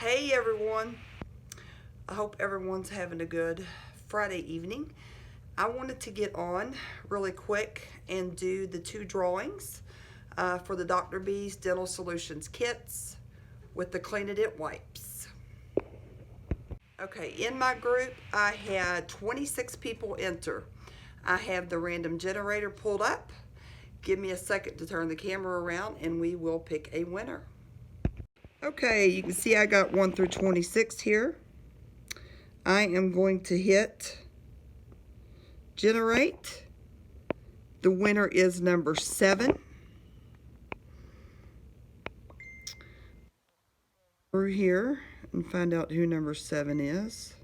Hey everyone, I hope everyone's having a good Friday evening. I wanted to get on really quick and do the two drawings for the Dr. B's Dental Solutions kits with the Cleanadent wipes. Okay, in my group I had 26 people enter. I have the random generator pulled up. Give me a second to turn the camera around and we will pick a winner. Okay, you can see I got 1 through 26 here. I am going to hit generate. The winner is number 7. Over here and find out who number 7 is.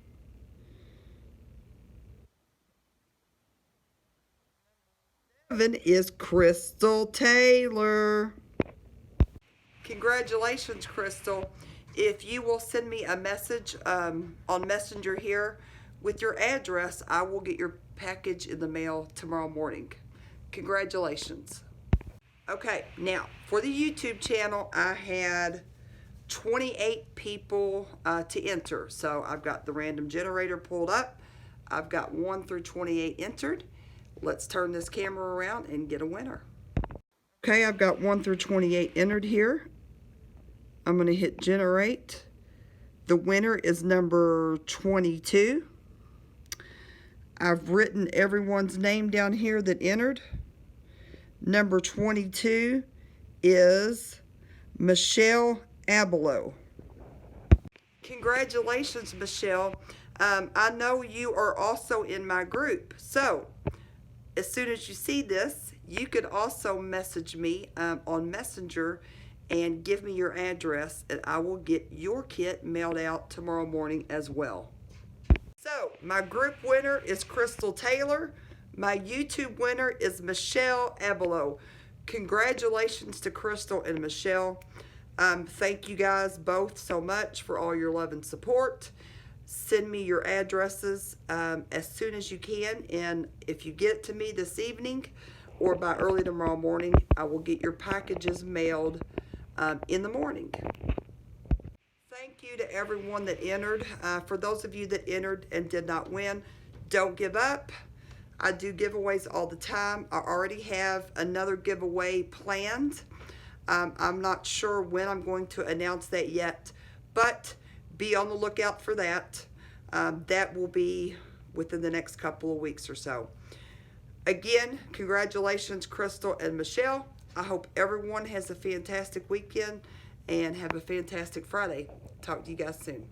Seven is Crystal Taylor. Congratulations, Crystal. If you will send me a message on Messenger here with your address, I will get your package in the mail tomorrow morning. Congratulations. Okay, now for the YouTube channel, I had 28 people to enter. So I've got the random generator pulled up. I've got 1 through 28 entered. Let's turn this camera around and get a winner. Okay, I've got 1 through 28 entered here. I'm going to hit generate. The winner is number 22. I've written everyone's name down here that entered. Number 22 is Michelle Abelo. Congratulations, Michelle. I know you are also in my group. So, as soon as you see this, you could also message me on Messenger and give me your address, and I will get your kit mailed out tomorrow morning as well. So, my group winner is Crystal Taylor. My YouTube winner is Michelle Abelo. Congratulations to Crystal and Michelle. Thank you guys both so much for all your love and support. Send me your addresses as soon as you can, and if you get it to me this evening or by early tomorrow morning, I will get your packages mailed in the morning. Thank you to everyone that entered. For those of you that entered and did not win, don't give up. I do giveaways all the time. I already have another giveaway planned. I'm not sure when I'm going to announce that yet, but be on the lookout for that. That will be within the next couple of weeks or so. Again, congratulations, Crystal and Michelle. I hope everyone has a fantastic weekend and have a fantastic Friday. Talk to you guys soon.